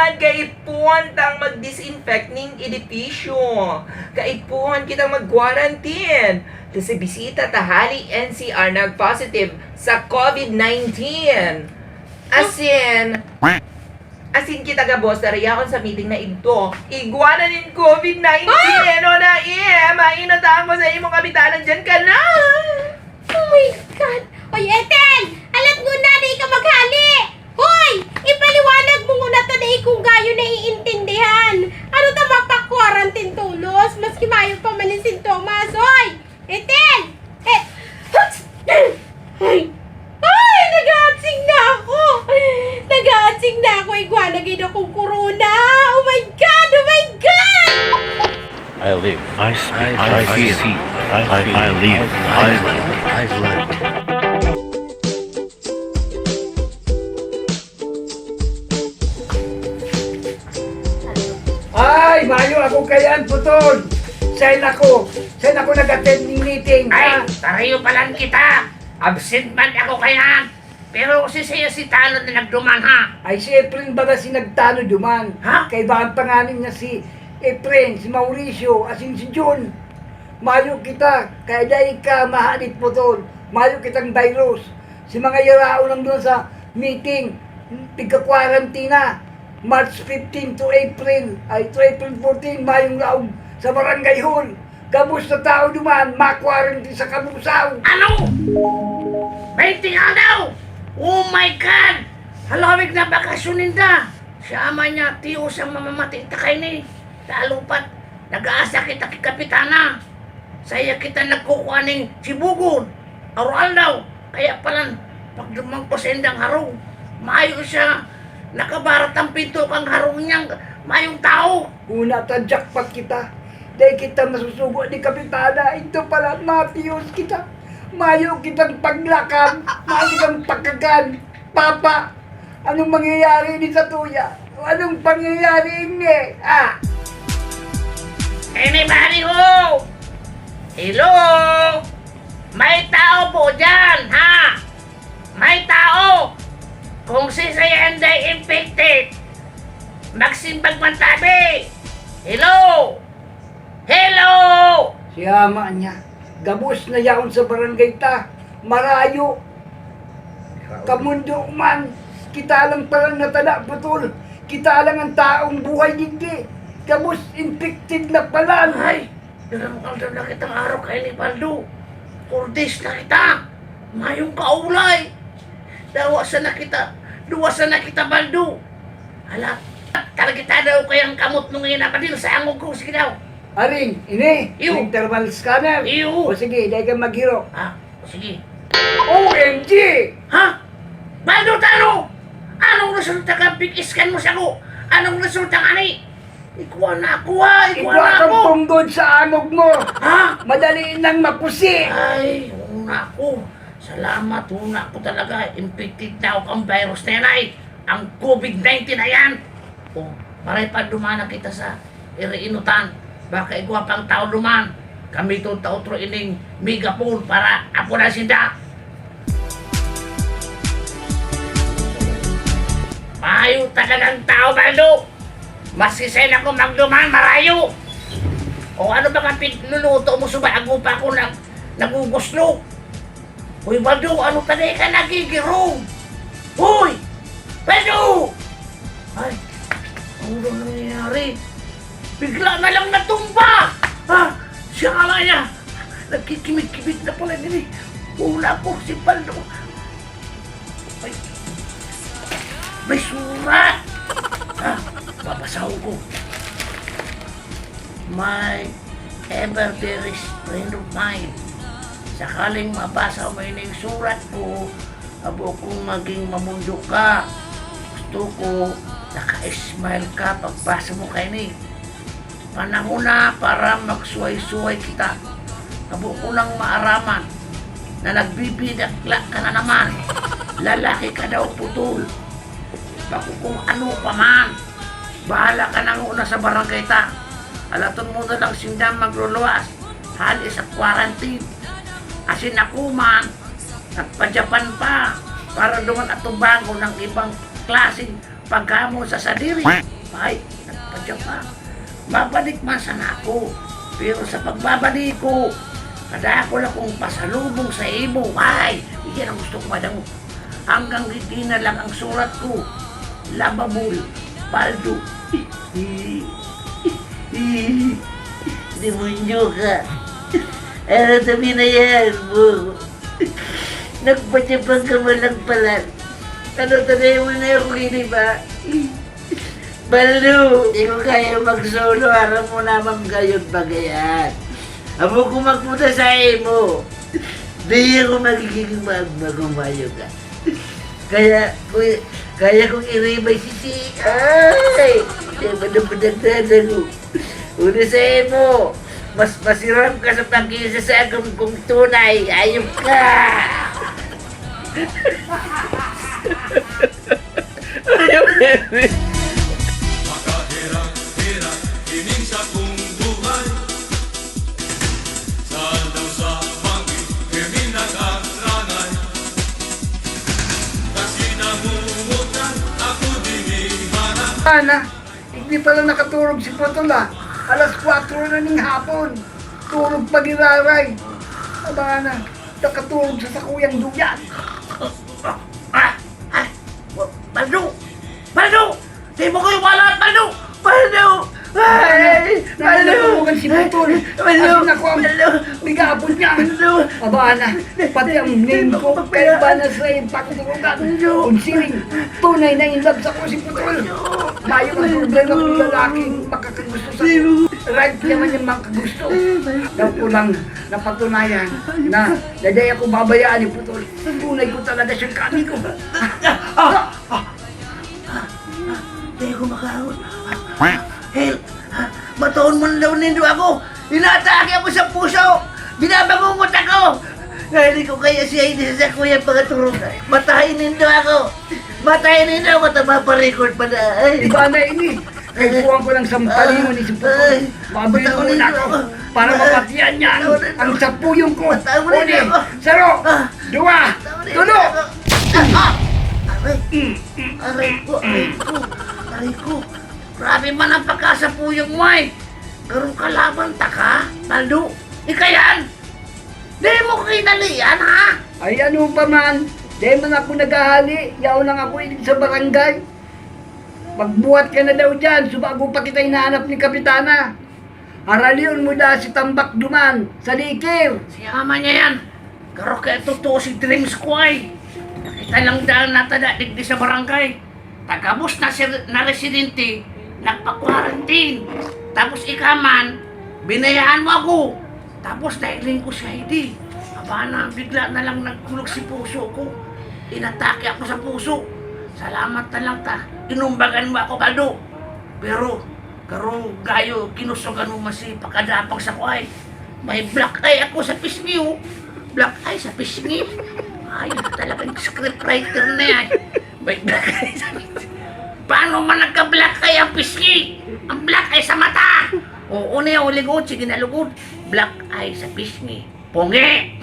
man, kaipuhan tang mag-disinfect ning edipisyo. Kaipuhan kitang mag-quarantine. Kasi bisita tahali NCR nag-positive sa COVID-19. Asin kita ga boss, nariyakon sa meeting na ito. Igwa na nin COVID-19. Ano na mainataan ko sa imong kapitanan dyan ka na. Oh my God! Oy, Ethel! Alam ko na, di ka maghali! Hoy! Ipaliwanag mo muna to na kung gayo na iintindihan. Ano ta mapa-quarantine tulos? Maski mayo pa man yung sintomas. Hoy! Ethel! Ay! Ay! Nag-aatsing na ako! Nag-aatsing na ako. Igwanagin akong corona. Oh my God! Oh my God! I live. I speak. I feel. I live. I've lived. Ay, mayo ako kayan, putol. Saan ako nag-attend ng meeting. Ay, tarayo pa lang kita. Absent man ako kaya. Pero si Talo na nagduman ha. Ay, si Efren baga si nagtalo duman. Ha? Kay baka panganin niya si Efren, si Mauricio, asin si John. Mayo kita, kaya dahil ka mahanit, putol. Mayo kitang virus. Si mga yarao lang doon sa meeting, tigka-quarantina. March 15 to April 14, mayong laog sa barangay hall. Kabus na tao duman, ma-quarantine sa Kabusaw. Ano? 20 daw. Oh my God! Halawig na bakasyonin da. Siya ama niya, tiyo siyang mamamati takay ni. Lalupat, nag-aasa kita kay Kapitana. Saya kita nagkukuhaning sibugon. Aral daw. Kaya palan, pag dumang ko sa indang harong, maayo siya. Nakabarat ang pinto kang harong niyang mayong tao. Una jackpot kita. Dahil kita masusugo ni Kapitana. Ito pala, mafiyos kita. Mayo kitang paglakam. Mayo kitang pagkagan. Papa, anong mangyayari ni sa tuya? Anong pangyayari ni? Anybody ho? Hello? May tao po dyan, ha? May tao. Kung si saya hindi infected, magsimbag man tabi. Hello? Hello? Si ama niya. Gabos na yaon sa barangay ta. Marayo. Kamundo man. Kita lang palang natala, putol. Kita lang ang taong buhay hindi. Gabos infected na palan. Ay, naramkaldam na kitang araw kay ni Baldo. Kurdis na kita. Mayong kaulay. Duwasan na kita, Baldo. Hala, talaga daw kayang kamot nung inapadil sa angog ko. Sige daw. Aring, ini. Iyo. Yung thermal scanner. Iyo. O sige, dahil ka maghiro. Sige. OMG! Ha? Baldo, tano? Anong resulta ka big scan mo sa ko? Anong resulta ka ni? Ikuha na ako ha! Ikuha na Ikaw ako! ang punggod sa anog mo. Ha? Madali nang mapusi. Ay, una ko. Salamat, una ko talaga. Infected na ako ang virus na yan ay. Ang COVID-19 na yan. O, maray pa dumana kita sa iriinutan. Baka ikuha pang tao duman. Kami itong tautro ining megaphone para ako na sinda. Mayo talagang tao, Baldo. Maski sa'yo ako magduman, marayo. O ano ba kang pinuluto mo subago pa ako naguguslo? Uy, Baldo, ano tanay ka nagigirong? Uy! Baldo! Ay, ano na nangyayari? Bigla na lang natumba! Ha? Siya nga lang niya! Nagkikimit-kimit na pala din eh. Una po si Baldo. Ay, may surat! Ha? Babasaw ko. My ever dearest friend of mine. Sakaling mabasa mo yung surat ko, abo kong maging mamundo ka. Gusto ko, naka-smile ka pagbasa mo kayo ni. Panahon na para magsuway-suway kita. Abo ko nang maaraman na nagbibidakla ka na naman. Lalaki ka daw, putol. Bako kung ano pa man. Bahala ka nang una sa barangay ta. Alaton mo na lang sindang magluluwas. Hali sa quarantine. Asin ako man, nagpa-Japan pa para duman at tubango ng ibang klaseng pagkamo sa sadiri. Ay, nagpadya pa. Babalik man sana ako. Pero sa pagbabalik ko, kada ako lang kong pasalubong sa imo. Ay, iyan ang gusto ko madamo. Hanggang hindi na lang ang surat ko. Lababul, paldo. Demonyo ka. Ano sabi na yan mo? Nagpatyapang ka mo lang pala. Ano tanay mo na yung hindi ba? Balo, di ko kaya mag-solo. Aram mo naman gayon bagayan. Amo ko magpunta sa imo. Di ako magiging magmagumayo ka. Kaya kung iribay si ay! Di ba napadagdadan ko? Una sa imo, mas masiram ka sa pagkisa sa agam kong tunay. Ayok ka! Makahirap-hirap ining sa kong buhay. Saan daw sa bangin kami nag-aranay. Kasi namumutan ako diniharap. Ana, hindi pala nakatulog si Putol. Alas 4 na ng hapon. Tulog pag-iraray. Aba na, nakatulog sa sakuyang duyan. Baldo! Baldo! Di mo ko iwala at Baldo! Baldo! Ay! Baldo! Nakatulugan si Putol. Baldo! As na ko ang Baldo! bigabon niya. Baldo! Aba na, pati ang name ko, kaya ba na sa iyong pagtulugan? Kung siling, tunay na in love sa ko si Putol. Mayo ang problema kung lalaking makakagusto sa ko. Right naman yung makagusto. Daw ko lang napatunayan na daday ako babayaan ni Putol. Tunay ko talaga siyang kami ko. Di ko makaahon. Hel! Mataon mo na daw nindo ako! Inaatake ako sa puso! Binabangungot ako! Hindi ko kaya siya hindi sa kuya pagkaturong. Matahin nindo ako! Matahin nindo ako! Maparecord pa na! Ay! Iba na ini. Kaya buwan ko ng sampalingon ni si Putol. Mabili mo na ako para mapatiyan niya ang sapuyong ko. Uni, saro, dua, tulo! Aray ko! Aray ko! Grabe man ang pagkasapuyong mo eh! Garong kalaban ta ka, Baldo! Ikayan! Di mo kinalian ha! Ay ano pa man, di man ako naghahali, yaw lang ako ilig sa barangay. Magbuhat ka na daw dyan, subago pa kita hinahanap ni Kapitana. Haraliyon mo na si Tambak Duman, sa likir. Siya man niya yan! Garo kaya totoo si Dreams ko ay! Nakita lang dahil natada digdi sa barangay. Tagabos na residente, nagpa-quarantine. Tapos ikaman, binayaan mo ako. Tapos dahiling ko siya hindi. Aba na, bigla na lang nagkulog si puso ko. Inatake ako sa puso. Salamat na lang ta. Inumbagan mo ako, Baldo. Pero, karong gayo, kinusugan mo masi pakadapang sa kuhay. May black eye ako sa pisngi, oh. Black eye sa pisngi. Ay, talagang scriptwriter na yan. May black eye sa pisngi. Paano man nagka-black eye ang pisngi? Ang black eye sa mata! Oo, una yung uligod, sige na lugod. Black eye sa pisngi. Pongi!